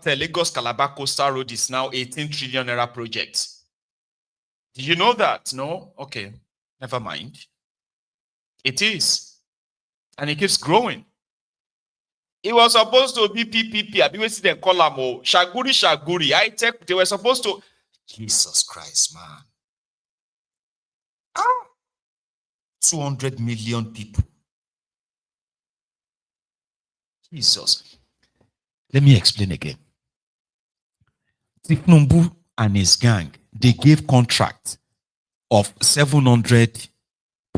The Lagos Calabar Coastal Road is now 18 trillion naira project. Do you know that? No? Okay, never mind. It is. And it keeps growing. It was supposed to be PPP. I mean, they call them Shaguri. I tech. They were supposed to. Jesus Christ, man. 200 million people. Jesus. Let me explain again. Tiknumbu and his gang, they gave contract of 700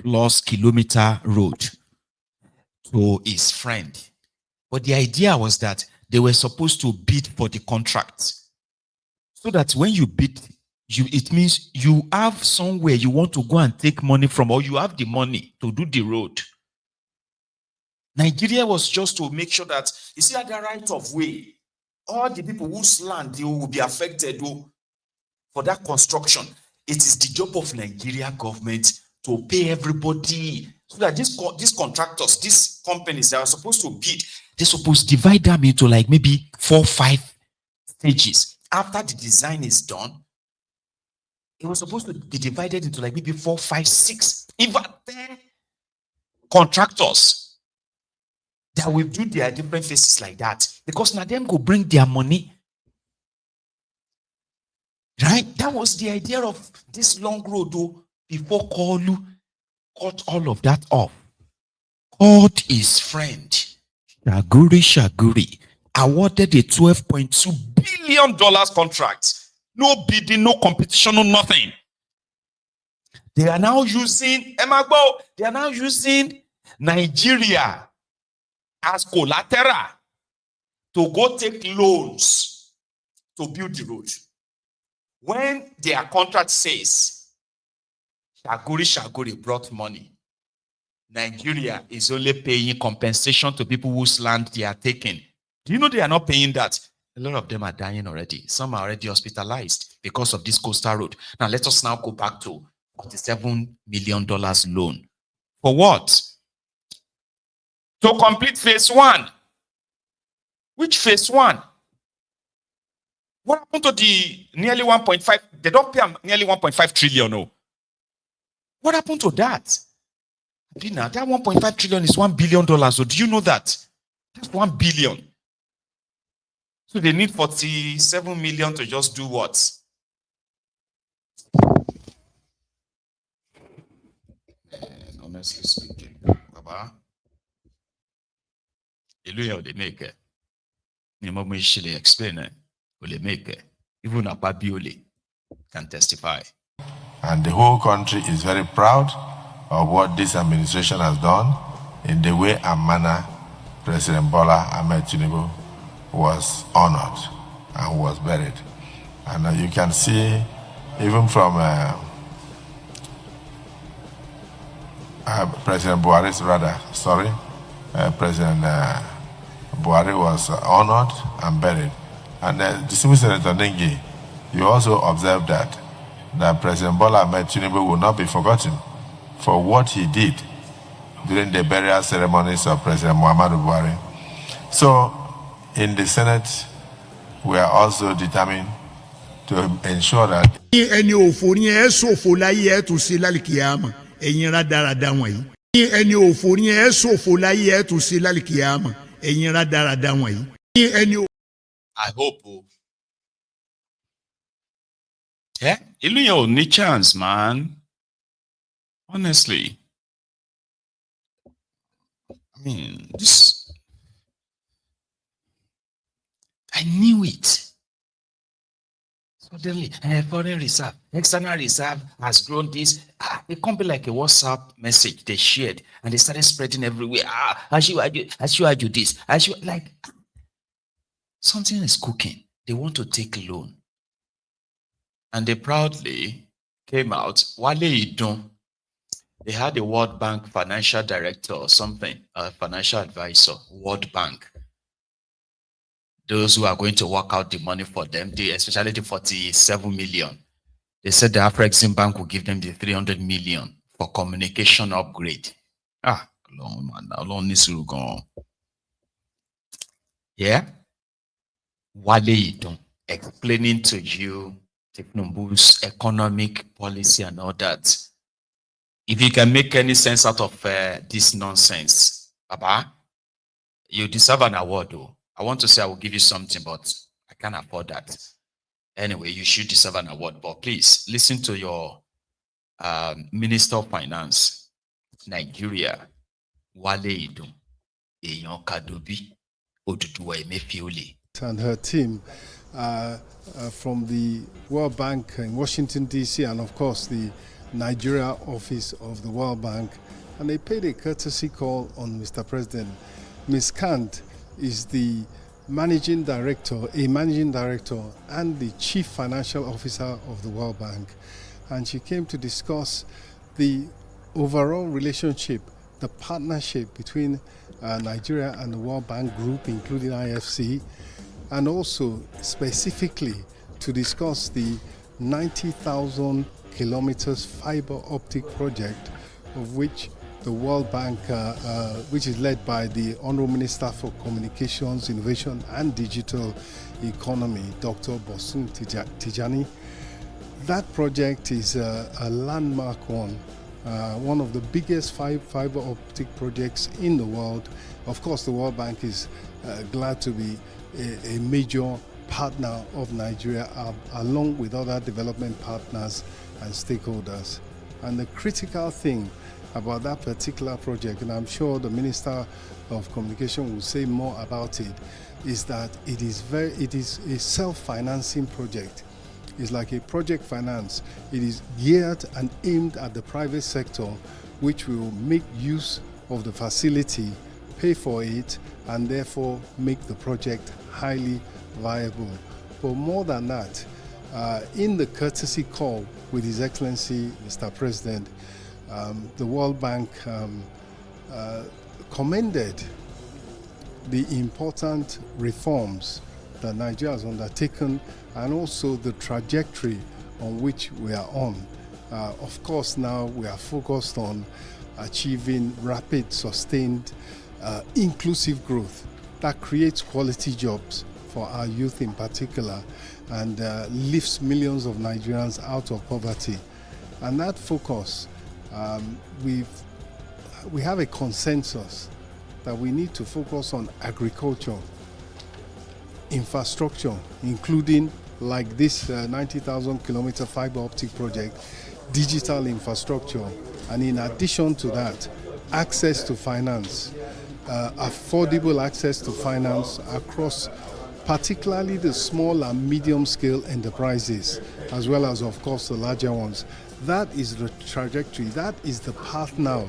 plus kilometer road to his friend. But the idea was that they were supposed to bid for the contract. So that when you bid, it means you have somewhere you want to go and take money from, or you have the money to do the road. Nigeria was just to make sure that, you see, at the right of way, all the people whose land they will be affected for that construction. It is the job of Nigeria government to pay everybody, so that these contractors, these companies that are supposed to bid, they're supposed to divide them into like maybe 4 or 5 stages. After the design is done, it was supposed to be divided into like maybe 4, 5, 6, even 10 contractors that will do their different phases like that. Because now them go bring their money. Right? That was the idea of this long road before Kolu cut all of that off. Called his friend, Shaguri, awarded a $12.2 billion contract. No bidding, no competition, no nothing. They are now using Nigeria as collateral to go take loans to build the road. When their contract says Shaguri brought money, Nigeria is only paying compensation to people whose land they are taking. Do you know they are not paying that? A lot of them are dying already. Some are already hospitalized because of this coastal road. Now let us now go back to $47 million loan. For what? To complete phase 1. Which phase 1? What happened to the nearly 1.5? They don't pay nearly 1.5 trillion. No. What happened to that? Dina, that 1.5 trillion is $1 billion. So do you know that? That's 1 billion. So they need 47 million to just do what? And honestly speaking, Baba, they make it. You explain it. They make it. Even Ababiole can testify. And the whole country is very proud of what this administration has done in the way and manner President Bola Ahmed Tinubu was honored and was buried. And you can see, even from President Buhari's President Buhari was honored and buried. And distinguished Senator Nengi, you also observed that President Bola Ahmed Tinubu will not be forgotten for what he did during the burial ceremonies of President Muhammadu Buhari. So, in the Senate, we are also determined to ensure that ẹni òfò ni ẹ ṣòfò láyé ẹ tún ṣe lálìkìyàmọ ẹ̀yin rádaràda wọ̀nyí. ẹni òfò ni ẹ ṣòfò láyé ẹ tún ṣe lálìkìyàmọ ẹ̀yin rádaràda wọ̀nyí. I hope. Yeah, ìlú yẹn ò ní chance, man. Honestly. I mean, I knew it. Suddenly, foreign reserve, external reserve has grown this. It can't be like a WhatsApp message they shared and they started spreading everywhere. I should do this. Like, something is cooking. They want to take a loan. And they proudly came out. Wale Idun, they had a World Bank financial director or something, a financial advisor, World Bank. Those who are going to work out the money for them, especially the 47 million. They said the Afrexim Bank will give them the 300 million for communication upgrade. Long man, long needs to go. Yeah. Wale Idun, explaining to you Tinubu's economic policy and all that. If you can make any sense out of this nonsense, Baba, you deserve an award, though. I want to say I will give you something, but I can't afford that. Anyway, you should deserve an award, but please listen to your Minister of Finance, Nigeria, Wale Idun, Eyan Kadobi, Oduduwa Emefiole. And her team from the World Bank in Washington, D.C., and of course the Nigeria office of the World Bank. And they paid a courtesy call on Mr. President. Ms. Kant is the managing director and the chief financial officer of the World Bank. And she came to discuss the overall relationship, the partnership between Nigeria and the World Bank Group, including IFC, and also specifically to discuss the 90,000 kilometers fiber optic project, of which the World Bank, which is led by the Honorable Minister for Communications, Innovation and Digital Economy, Dr. Bosun Tijani. That project is a landmark one of the biggest fiber optic projects in the world. Of course, the World Bank is glad to be a major partner of Nigeria, along with other development partners and stakeholders. And the critical thing about that particular project, and I'm sure the Minister of Communication will say more about it, is that it is a self-financing project. It's like a project finance. It is geared and aimed at the private sector, which will make use of the facility, pay for it, and therefore make the project highly viable. But more than that, in the courtesy call with His Excellency Mr. President, the World Bank commended the important reforms that Nigeria has undertaken and also the trajectory on which we are on. Of course, now we are focused on achieving rapid, sustained, inclusive growth that creates quality jobs for our youth in particular and lifts millions of Nigerians out of poverty. And that focus, we have a consensus that we need to focus on agriculture, infrastructure, including like this 90,000 kilometer fiber optic project, digital infrastructure, and in addition to that, access to finance, affordable access to finance across particularly the small and medium scale enterprises, as well as of course the larger ones. That is the trajectory, that is the path now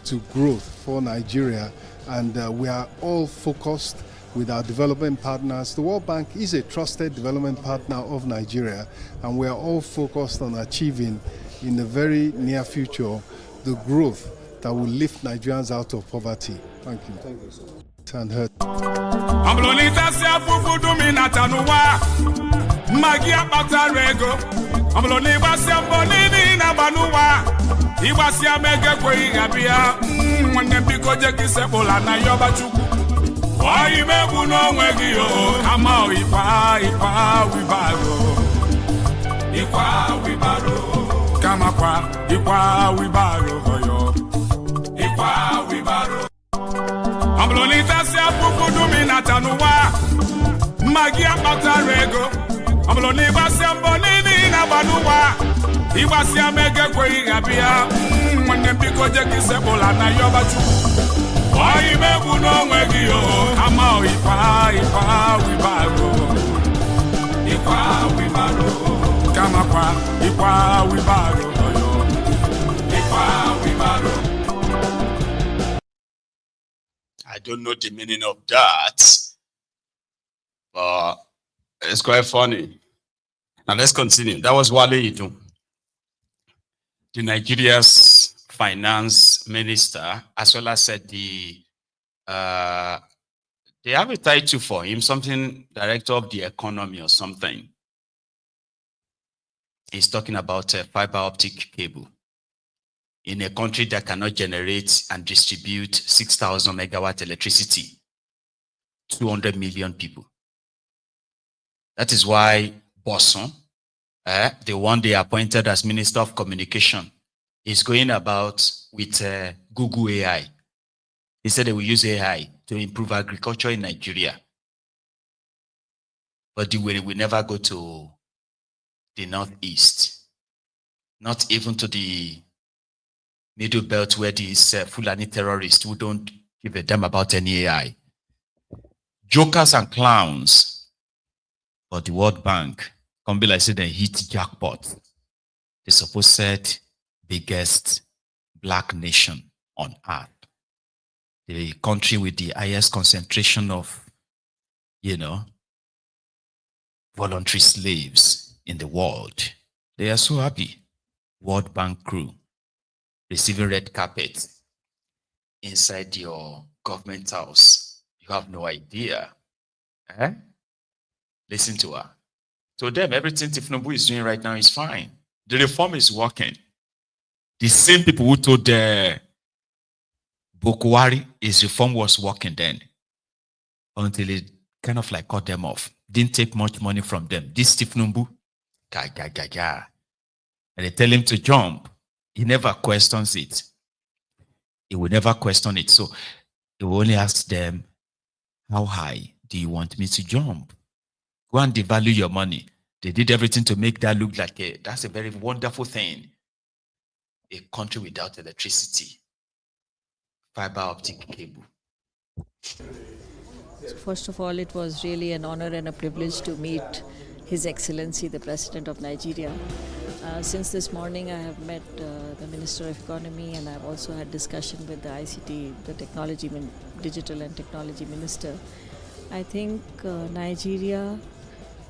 to growth for Nigeria, and we are all focused with our development partners. The World Bank is a trusted development partner of Nigeria, and we are all focused on achieving in the very near future the growth that will lift Nigerians out of poverty. Thank you. Thank you so much. And her. Why mebu no nwegi yo kama ipa wibaro kama kwa ipa wibaro hoyo ipa wibaro amlonita se apupu dumi na tanuwa magi apata rego amloni basi ambonini na banuwa ibasi amege kwe igabia mwende biko je kisebola na yoba chuku. Why mebu no nwegi yo kama ipa wibaro kama kwa ipa wibaro yo ipa wibaro. I don't know the meaning of that, but it's quite funny. Now let's continue. That was Wale Idun, the Nigeria's finance minister, as well as said they have a title for him, something director of the economy or something. He's talking about a fiber optic cable in a country that cannot generate and distribute 6,000 megawatt electricity, 200 million people. That is why Boson, the one they appointed as Minister of Communication, is going about with Google AI. He said they will use AI to improve agriculture in Nigeria. But the way we never go to the northeast, not even to the middle belt where these Fulani terrorists who don't give a damn about any AI. Jokers and clowns. But the World Bank, come be like say they hit jackpot. The supposed biggest black nation on earth. The country with the highest concentration of, voluntary slaves in the world. They are so happy. World Bank crew receiving red carpet inside your government house. You have no idea. Listen to her. To them, everything Tifnubu is doing right now is fine. The reform is working. The same people who told Bokwari his reform was working then, until it kind of like cut them off. Didn't take much money from them. This Tifnubu, and they tell him to jump. He never questions it. He will never question it. So he will only ask them, how high do you want me to jump? Go and devalue your money. They did everything to make that look like that's a very wonderful thing. A country without electricity, fiber optic cable. First of all, it was really an honor and a privilege to meet His Excellency, the President of Nigeria. Since this morning, I have met the Minister of Economy, and I've also had discussion with the ICT, the Digital and Technology Minister. I think Nigeria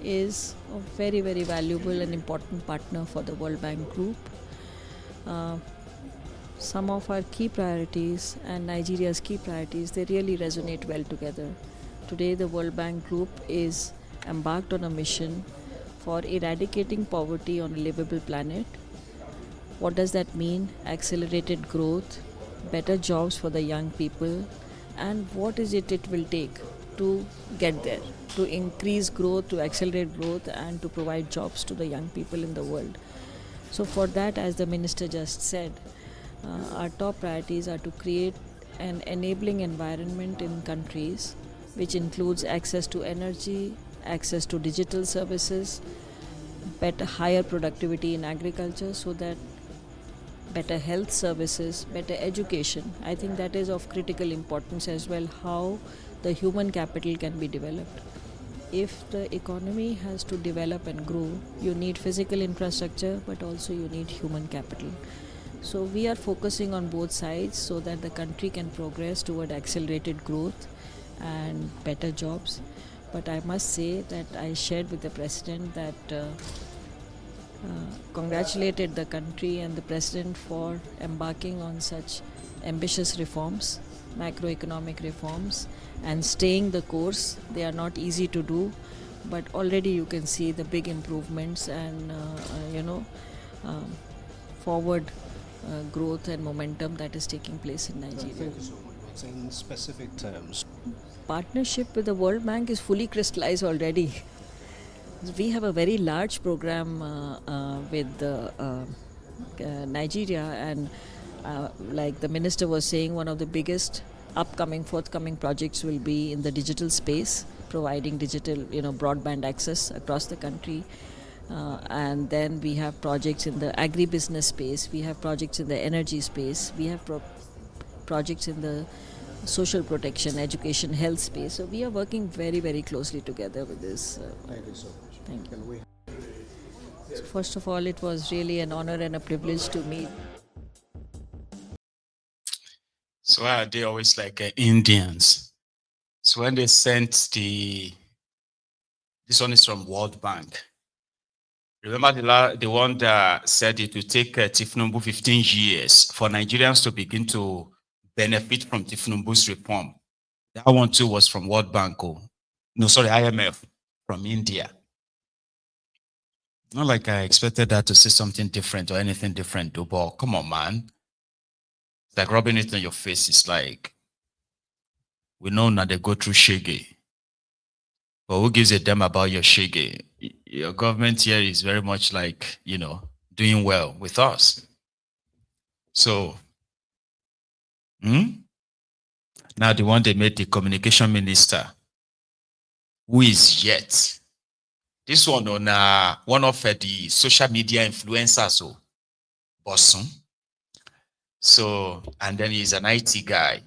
is a very, very valuable and important partner for the World Bank Group. Some of our key priorities and Nigeria's key priorities, they really resonate well together. Today, the World Bank Group is embarked on a mission for eradicating poverty on a livable planet. What does that mean? Accelerated growth, better jobs for the young people, and what is it will take to get there, to increase growth, to accelerate growth, and to provide jobs to the young people in the world. So for that, as the Minister just said, our top priorities are to create an enabling environment in countries which includes access to energy, access to digital services, better higher productivity in agriculture, so that better health services, better education. I think that is of critical importance as well, how the human capital can be developed. If the economy has to develop and grow, you need physical infrastructure, but also you need human capital. So we are focusing on both sides so that the country can progress toward accelerated growth and better jobs. But I must say that I shared with the President that congratulated the country and the President for embarking on such ambitious reforms, macroeconomic reforms, and staying the course. They are not easy to do, but already you can see the big improvements and forward growth and momentum that is taking place in Nigeria. Thank you so much. In specific terms, partnership with the World Bank is fully crystallized already. We have a very large program with Nigeria, and like the Minister was saying, one of the biggest forthcoming projects will be in the digital space, providing digital, broadband access across the country. And then we have projects in the agribusiness space, we have projects in the energy space, we have projects in the social protection, education, health space. So we are working very, very closely together with this. thank you so much. Thank you. Can we So first of all, it was really an honor and a privilege to meet. So why are they always like Indians? So when they sent this one is from World Bank. Remember the one that said it will take Tifnubu 15 years for Nigerians to begin to benefit from Tifnubu's reform. That one too was from World Bank. IMF from India. Not like I expected that to say something different or anything different, though, but come on, man. It's like rubbing it on your face. It's like, we know now they go through shaggy. But who gives a damn about your shege? Your government here is very much like, doing well with us. So, now the one they made the communication minister, who is yet. This one on one of the social media influencers, so Bosun. So, and then he's an IT guy.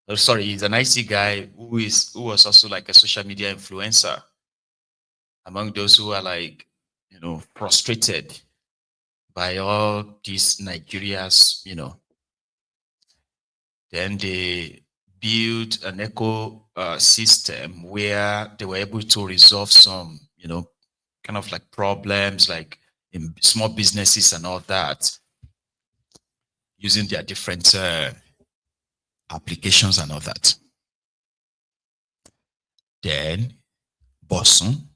Oh, sorry, he's an IT guy who was also like a social media influencer. Among those who are like, frustrated by all these Nigeria's, Then they built an eco system where they were able to resolve some, kind of like problems like in small businesses and all that, using their different applications and all that. Then Bosun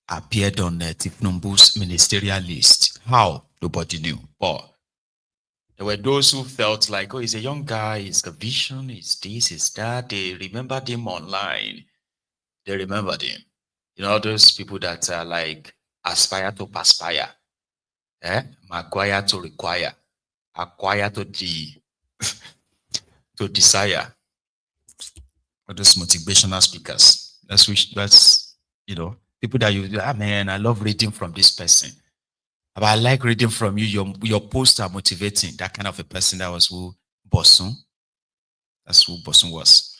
appeared on Tifnumbu's ministerial list. How? Nobody knew. But there were those who felt like, oh, he's a young guy, he's the vision, he's this, he's that. They remembered him online. They remembered him. Those people that are like aspire to perspire. Maguire to require. Acquire to to desire. All those motivational speakers. That's people that man, I love reading from this person. But I like reading from you. Your posts are motivating. That kind of a person. That was who Bosun. That's who Bosun was.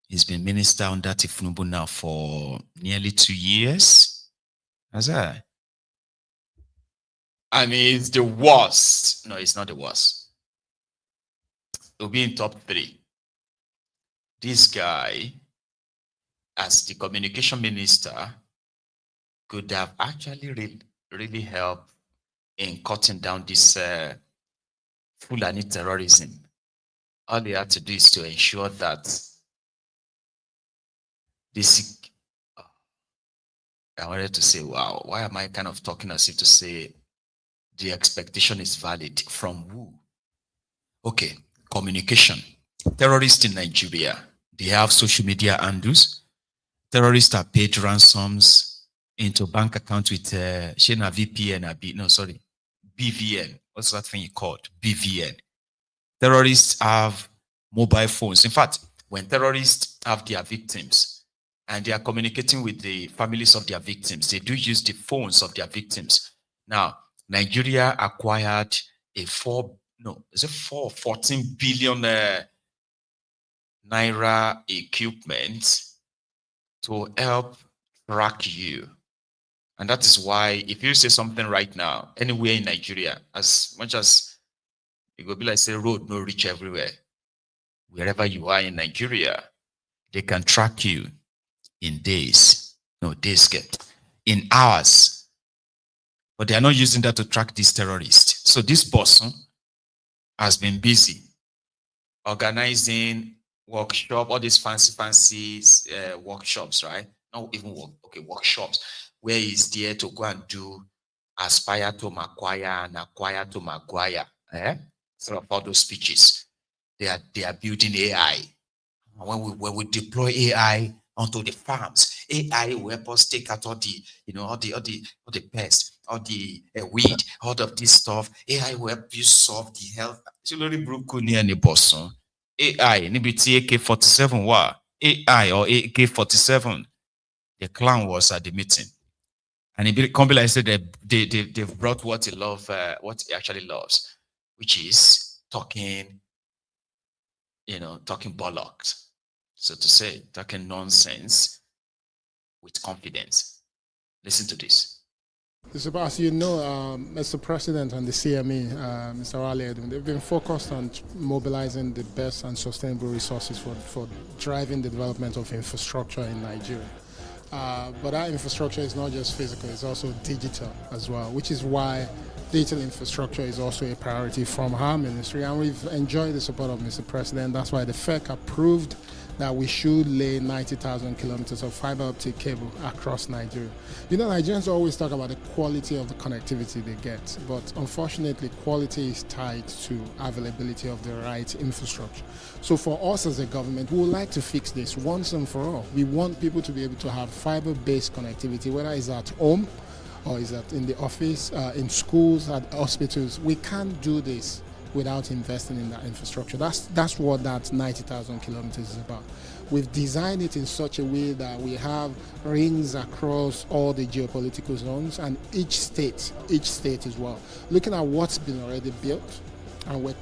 He's been minister under Tifnubu now for nearly 2 years. How's that? I mean, it's the worst. No, it's not the worst. It'll be in top 3. This guy, as the communication minister, could have actually really helped in cutting down this Fulani terrorism. All they had to do is to ensure that this. I wanted to say, wow, why am I kind of talking as if to say the expectation is valid? From who? Okay, communication. Terrorists in Nigeria, they have social media handles. Terrorists are paid ransoms into bank account with Shena VPN, BVN. What's that thing called? BVN. Terrorists have mobile phones. In fact, when terrorists have their victims and they are communicating with the families of their victims, they do use the phones of their victims. Now, Nigeria acquired a 14 billion naira equipment to help track you. And that is why if you say something right now, anywhere in Nigeria, as much as it will be like say road no reach everywhere, wherever you are in Nigeria, they can track you in days. No, days in hours. But they are not using that to track these terrorists. So this person has been busy organizing workshop, all these fancy workshops, right? Not even workshops, where he's there to go and do aspire to acquire and acquire to Maguire. Sort of all those speeches. They are building AI. When we deploy AI onto the farms, AI will help us take out all the pests, all the weed, all of this stuff. AI will help you solve the health. AI, NBT AK-47 AI or AK-47. The clown was at the meeting. And it can't be like I said they've brought what he actually loves, which is talking bollocks, so to say, talking nonsense with confidence. Listen to this. As you know, Mr. President and the CME, Mr. Wale, they've been focused on mobilizing the best and sustainable resources for driving the development of infrastructure in Nigeria. But that infrastructure is not just physical, it's also digital as well, which is why digital infrastructure is also a priority from our ministry. And we've enjoyed the support of Mr. President. That's why the FEC approved that we should lay 90,000 kilometers of fiber optic cable across Nigeria. You know, Nigerians always talk about the quality of the connectivity they get, but unfortunately, quality is tied to availability of the right infrastructure. So for us as a government, we would like to fix this once and for all. We want people to be able to have fiber-based connectivity, whether it's at home or is that in the office, in schools, at hospitals. We can't do this without investing in that infrastructure. That's what that 90,000 kilometers is about. We've designed it in such a way that we have rings across all the geopolitical zones and each state as well. Looking at what's been already built, and we're